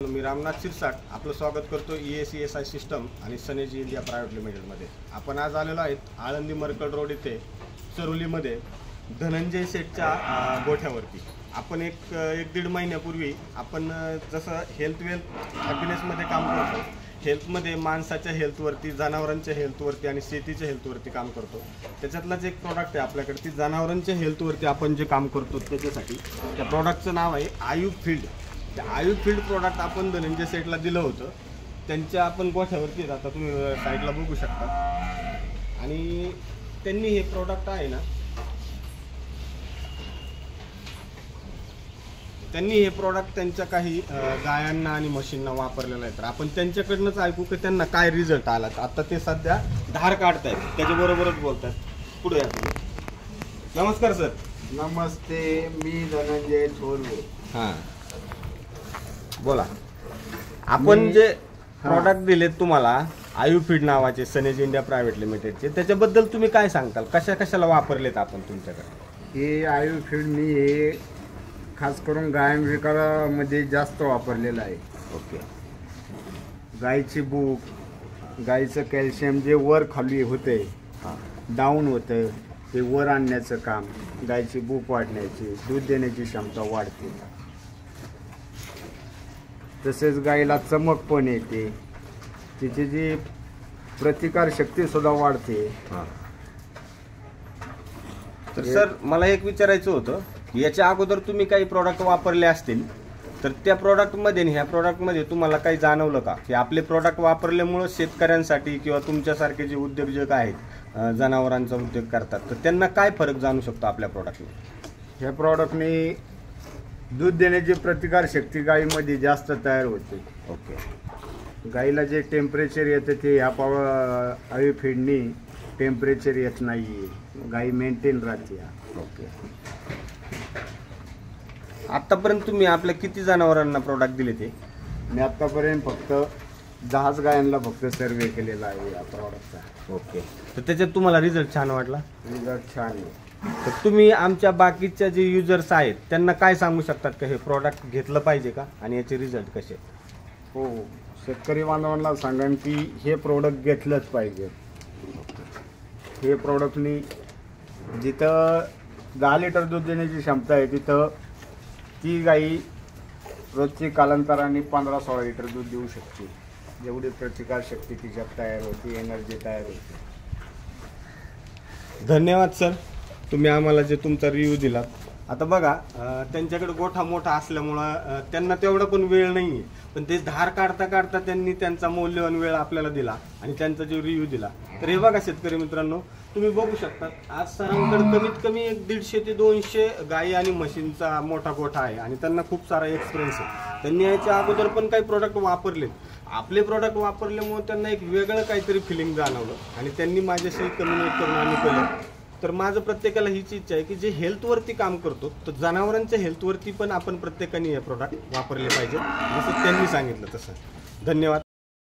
मी रामनाथ शिरसाट आपलं स्वागत करतो ESI सिस्टम आणि सनेजी इंडिया प्रायव्हेट लिमिटेडमध्ये। आपण आज आलेलो आहेत आळंदी मरकड रोड इथे चरुलीमध्ये धनंजय सेठच्या गोठ्यावरती। आपण एक दीड महिन्यापूर्वी आपण जसं हेल्थ वेल्थ हॅपीनेसमध्ये काम करतो, हेल्थमध्ये माणसाच्या हेल्थवरती, जनावरांच्या हेल्थवरती आणि शेतीच्या हेल्थवरती काम करतो। त्याच्यातलाच एक प्रॉडक्ट आहे आपल्याकडे, ती जनावरांच्या हेल्थवरती आपण जे काम करतो त्याच्यासाठी त्या प्रॉडक्टचं नाव आहे आयु फील्ड। त्या आयु फील्ड प्रॉडक्ट आपण धनंजय सेठला दिलं होतं, त्यांच्या आपण गोठ्यावरती आता तुम्ही साईडला बघू शकता। आणि त्यांनी हे प्रॉडक्ट आहे ना, त्यांनी हे प्रॉडक्ट त्यांच्या काही गायांना आणि म्हशींना वापरलेलं आहे। तर आपण त्यांच्याकडनंच ऐकू की त्यांना काय रिझल्ट आला। आता ते सध्या धार काढतायत, त्याच्याबरोबरच बोलतात। पुढे या तुम्ही। नमस्कार सर। नमस्ते, मी धनंजय थोरवे। हां बोला। आपण जे प्रॉडक्ट दिलेत तुम्हाला आयु फीड नावाचे सनेज इंडिया प्रायव्हेट लिमिटेडचे, त्याच्याबद्दल तुम्ही काय सांगताल? कशा कशाला वापरलेत आपण तुमच्याकडे? हे आयु फीड मी हे खास करून गायांविकारामध्ये जास्त वापरलेलं आहे। ओके। गायची भूक, गायचं कॅल्शियम जे वर खाली होते, डाऊन होतं, ते वर आणण्याचं काम, गायची भूक वाढण्याची, दूध देण्याची क्षमता वाढते, तसेच गायीला चमक पण येते, तिची जी प्रतिकार शक्ती सुद्धा वाढते। तर सर मला एक विचारायचं होतं, याच्या अगोदर तुम्ही काही प्रॉडक्ट वापरले असतील, तर त्या प्रॉडक्टमध्ये आणि ह्या प्रॉडक्टमध्ये तुम्हाला काही जाणवलं का की आपले प्रॉडक्ट वापरल्यामुळं शेतकऱ्यांसाठी किंवा तुमच्यासारखे जे उद्योजक आहेत, जनावरांचा उद्योग करतात, तर त्यांना काय फरक जाणू शकतो आपल्या प्रॉडक्टने? ह्या प्रॉडक्टने दूध देण्याची प्रतिकार शक्ती गायीमध्ये जास्त तयार होते। ओके। गायीला जे टेम्परेचर येतं ते ह्या आयु फीडनी टेम्परेचर येत नाही, गायी मेंटेन राहते। ओके। आतापर्यंत तुम्ही आपल्या किती जनावरांना प्रॉडक्ट दिले ते? मी आतापर्यंत फक्त 10 गायांना फक्त सर्वे केलेला आहे या प्रॉडक्टचा। ओके। तर त्याच्यात तुम्हाला रिझल्ट छान वाटला? रिझल्ट छान आहे। तर तुम्ही आमच्या बाकीच्या जे युजर्स आहेत त्यांना काय सांगू शकतात का हे प्रॉडक्ट घेतलं पाहिजे का आणि याचे रिझल्ट कसे? हो, शेतकरी बांधवांना सांगेन की हे प्रोडक्ट घेतलंच पाहिजे। हे प्रोडक्टनी जिथं 10 लिटर दूध देण्याची क्षमता आहे, तिथं ती गाई रोजची कालांतराने 15-16 लिटर दूध देऊ शकते। जेवढी प्रतिकार शक्ती तिच्यात तयार होती, एनर्जी तयार होते। धन्यवाद सर, तुम्ही आम्हाला जे तुमचा रिव्ह्यू दिलात। आता बघा, त्यांच्याकडे गोठा मोठा असल्यामुळं त्यांना तेवढा पण वेळ नाही आहे, पण ते धार काढता काढता त्यांनी त्यांचा मौल्यवान वेळ आपल्याला दिला आणि त्यांचा जो रिव्ह्यू दिला। तर हे बघा शेतकरी मित्रांनो, तुम्ही बघू शकता आज सरांकडे कमीत कमी 150 ते 200 गायी आणि म्हशींचा मोठा गोठा आहे आणि त्यांना खूप सारा एक्सपिरियन्स आहे। त्यांनी याच्या अगोदर पण काही प्रोडक्ट वापरलेत। आपले प्रोडक्ट वापरल्यामुळे त्यांना एक वेगळं काहीतरी फिलिंग जाणवलं आणि त्यांनी माझ्याशी कम्युनिकेट करून आम्ही केलं। तर माझं प्रत्येकाला हीच इच्छा आहे की जे हेल्थवरती काम करतो, तर जनावरांच्या हेल्थवरती पण आपण प्रत्येकाने हे प्रोडक्ट वापरले पाहिजे, जसं त्यांनी सांगितलं तसं। धन्यवाद।